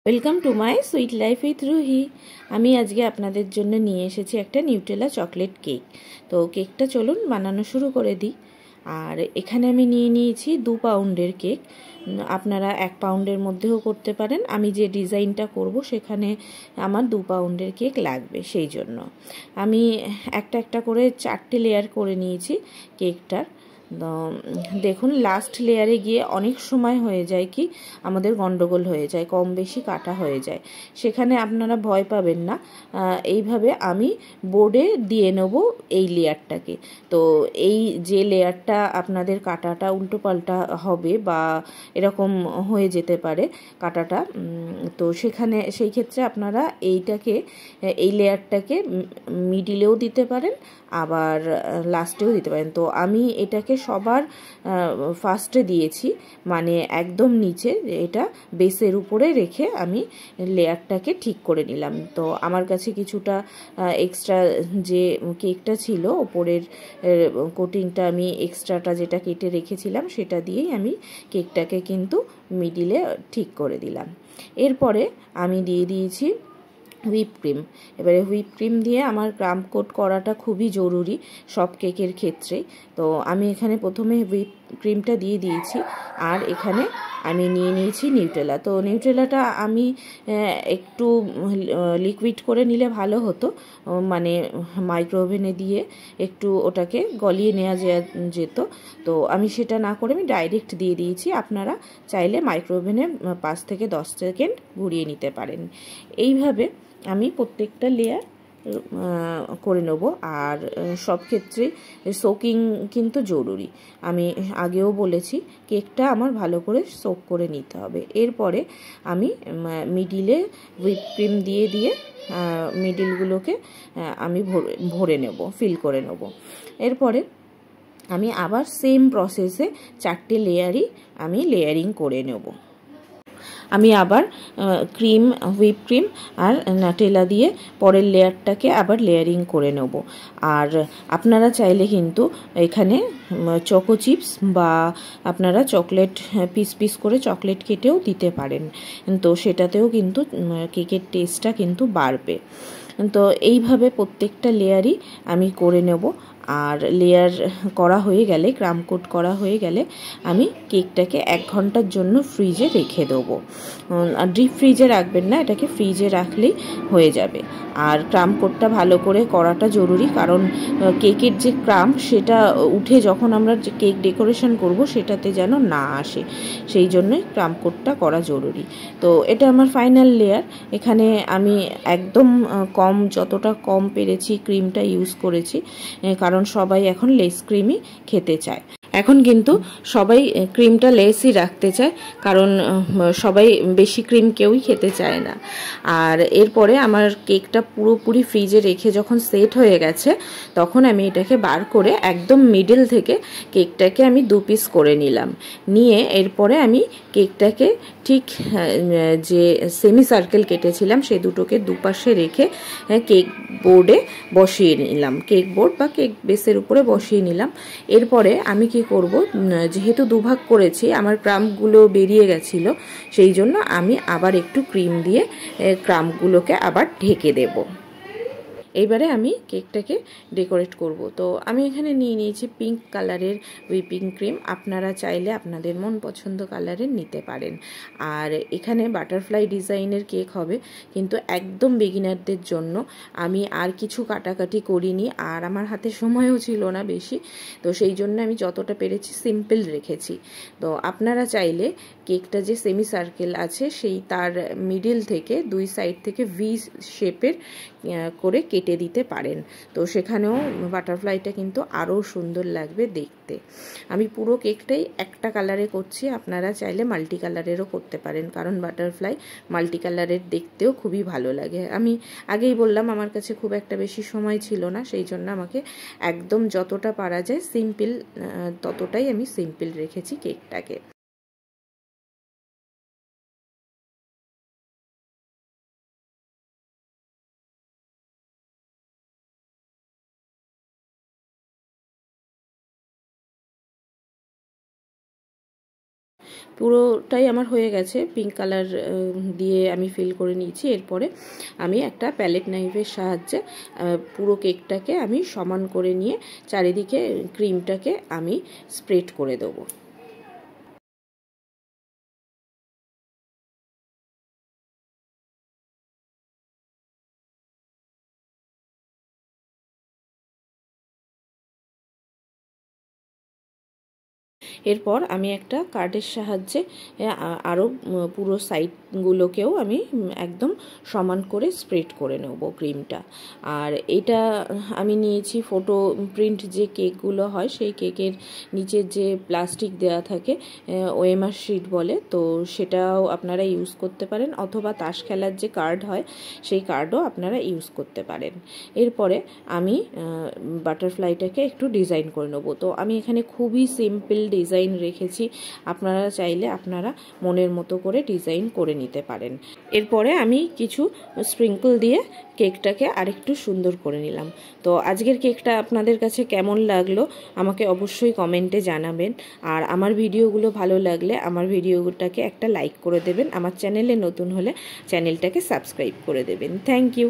Welcome to my sweet life with Ruhi. আমি আজকে আপনাদের জন্য নিয়ে এসেছি একটা নিউটেলা চকলেট কেক। তো কেকটা চলুন বানানো শুরু করে দিই। আর এখানে আমি নিয়ে নিয়েছি 2 পাউন্ডের কেক। আপনারা 1 পাউন্ডের মধ্যেও করতে পারেন। আমি যে ডিজাইনটা করব সেখানে আমার 2 পাউন্ডের কেক লাগবে, সেই জন্য আমি একটা একটা করে 4টে লেয়ার করে নিয়েছি কেকটার। দেখুন লাস্ট লেয়ারে গিয়ে অনেক সময় হয়ে যায় কি আমাদের গন্ডগোল হয়ে যায়, কম বেশি কাটা হয়ে যায়। সেখানে আপনারা ভয় পাবেন না। এইভাবে আমি বোর্ডে দিয়ে নেব এই লেয়ারটাকে। তো এই যে লেয়ারটা আপনাদের কাটাটা উল্টো পাল্টা হবে বা এরকম হয়ে যেতে পারে কাটাটা, তো সেখানে সেই ক্ষেত্রে আপনারা এই লেয়ারটাকে মিডিলেও দিতে পারেন, আবার লাস্টেও দিতে পারেন। তো আমি এটাকে সবার ফার্স্টে দিয়েছি, মানে একদম নিচে, এটা বেসের উপরে রেখে আমি লেয়ারটাকে ঠিক করে নিলাম। তো আমার কাছে কিছুটা এক্সট্রা যে কেকটা ছিল ওপরের কোটিংটা, আমি এক্সট্রাটা যেটা কেটে রেখেছিলাম সেটা দিয়েই আমি কেকটাকে কিন্তু মিডিলে ঠিক করে দিলাম। এরপরে আমি দিয়ে দিয়েছি হুইপ ক্রিম। এবারে হুইপ ক্রিম দিয়ে আমার ক্রাম্প কোট করাটা খুবই জরুরি সব কেকের ক্ষেত্রে। তো আমি এখানে প্রথমে হুইপ ক্রিমটা দিয়ে দিয়েছি, আর এখানে আমি নিয়ে নিয়েছি নিউটেলা। তো নিউটেলাটা আমি একটু লিকুইড করে নিলে ভালো হতো, মানে মাইক্রোওভেনে দিয়ে একটু ওটাকে গলিয়ে নেওয়া যেত। তো আমি সেটা না করে আমি ডাইরেক্ট দিয়ে দিয়েছি। আপনারা চাইলে মাইক্রোওভেনে 5 থেকে 10 সেকেন্ড ঘুরিয়ে নিতে পারেন। এইভাবে আমি প্রত্যেকটা লেয়ার করে নেব। আর সব ক্ষেত্রে সোকিং কিন্তু জরুরি, আমি আগেও বলেছি কেকটা আমার ভালো করে সোক করে নিতে হবে। এরপরে আমি মিডিলে হুইপ ক্রিম দিয়ে দিয়ে মিডিলগুলোকে আমি ভরে নেব, ফিল করে নেব। এরপরে আমি আবার সেম প্রসেসে 4টে লেয়ারই আমি লেয়ারিং করে নেব। আমি আবার ক্রিম, হুইপ ক্রিম আর নাটেলা দিয়ে পরের লেয়ারটাকে আবার লেয়ারিং করে নেব। আর আপনারা চাইলে কিন্তু এখানে চকো চিপস বা আপনারা চকলেট পিস পিস করে চকলেট কেটেও দিতে পারেন, তো সেটাতেও কিন্তু কেকের টেস্টটা কিন্তু বাড়বে। তো এইভাবে প্রত্যেকটা লেয়ারই আমি করে নেব। আর লেয়ার করা হয়ে গেলে, ক্রাম্প কোট করা হয়ে গেলে আমি কেকটাকে 1 ঘন্টার জন্য ফ্রিজে রেখে দেবো। আর ডিপ ফ্রিজে রাখবেন না, এটাকে ফ্রিজে রাখলেই হয়ে যাবে। আর ক্রাম্প কোটটা ভালো করে করাটা জরুরি, কারণ কেকের যে ক্রাম্প সেটা উঠে যখন আমরা যে কেক ডেকোরেশন করব সেটাতে যেন না আসে, সেই জন্যই ক্রাম্প কোটটা করা জরুরি। তো এটা আমার ফাইনাল লেয়ার। এখানে আমি একদম যতটা কম পেরেছি ক্রিমটা ইউজ করেছি, কারণ সবাই এখন লেস ক্রিমই খেতে চায়। এখন কিন্তু সবাই ক্রিমটা লেসই রাখতে চায়, কারণ সবাই বেশি ক্রিম কেউই খেতে চায় না। আর এরপরে আমার কেকটা পুরোপুরি ফ্রিজে রেখে যখন সেট হয়ে গেছে, তখন আমি এটাকে বার করে একদম মিডল থেকে কেকটাকে আমি 2 পিস করে নিলাম। নিয়ে এরপরে আমি কেকটাকে ঠিক যে সেমি সার্কেল কেটেছিলাম সে দুটোকে দুপাশে রেখে কেক বোর্ডে বসিয়ে নিলাম, কেক বোর্ড বা কেক বেসের উপরে বসিয়ে নিলাম। এরপরে আমি কি করব, যেহেতু দুভাগ করেছি আমার ক্রাম্পগুলো বেরিয়ে গেছিল, সেই জন্য আমি আবার একটু ক্রিম দিয়ে ক্রাম্পগুলোকে আবার ঢেকে দেব। এইবারে আমি কেকটাকে ডেকোরেট করব। তো আমি এখানে নিয়ে নিয়েছি পিঙ্ক কালারের হুইপিং ক্রিম। আপনারা চাইলে আপনাদের মন পছন্দ কালারের নিতে পারেন। আর এখানে বাটারফ্লাই ডিজাইনের কেক হবে, কিন্তু একদম বিগিনারদের জন্য। আমি আর কিছু কাটাকাটি করিনি, আর আমার হাতে সময়ও ছিল না বেশি, তো সেই জন্য আমি যতটা পেরেছি সিম্পল রেখেছি। তো আপনারা চাইলে কেকটা যে সেমি সার্কেল আছে সেই তার মিডিল থেকে 2 সাইড থেকে ভি শেপের করে কেটে দিতে পারেন। তো সেখানেও বাটারফ্লাইটা কিন্তু আরও সুন্দর লাগবে দেখতে। আমি পুরো কেকটাই একটা কালারে করছি, আপনারা চাইলে মাল্টি কালারেরও করতে পারেন, কারণ বাটারফ্লাই মাল্টি কালারের দেখতেও খুবই ভালো লাগে। আমি আগেই বললাম আমার কাছে খুব একটা বেশি সময় ছিল না, সেই জন্য আমাকে একদম যতটা পারা যায় সিম্পল, ততটাই আমি সিম্পল রেখেছি কেকটাকে। পুরোটাই আমার হয়ে গেছে, পিঙ্ক কালার দিয়ে আমি ফিল করে নিয়েছি। এরপরে আমি একটা প্যালেট নাইফের সাহায্যে পুরো কেকটাকে আমি সমান করে নিয়ে চারিদিকে ক্রিমটাকে আমি স্প্রেড করে দেবো। এরপর আমি একটা কার্ডের সাহায্যে আরও পুরো সাইডগুলোকেও আমি একদম সমান করে স্প্রেড করে নেব ক্রিমটা। আর এটা আমি নিয়েছি ফটো প্রিন্ট যে কেকগুলো হয়, সেই কেকের নিচের যে প্লাস্টিক দেওয়া থাকে, ওএমআর শিট বলে, তো সেটাও আপনারা ইউজ করতে পারেন, অথবা তাস খেলার যে কার্ড হয় সেই কার্ডও আপনারা ইউজ করতে পারেন। এরপরে আমি বাটারফ্লাইটাকে একটু ডিজাইন করে নেব। তো আমি এখানে খুবই সিম্পল ডিজাইন রেখেছি, আপনারা চাইলে আপনারা মনের মতো করে ডিজাইন করে নিতে পারেন। এরপরে আমি কিছু স্প্রিঙ্কল দিয়ে কেকটাকে আরেকটু সুন্দর করে নিলাম। তো আজকের কেকটা আপনাদের কাছে কেমন লাগলো আমাকে অবশ্যই কমেন্টে জানাবেন। আর আমার ভিডিওগুলো ভালো লাগলে আমার ভিডিওটাকে একটা লাইক করে দেবেন, আমার চ্যানেলে নতুন হলে চ্যানেলটাকে সাবস্ক্রাইব করে দেবেন। Thank you.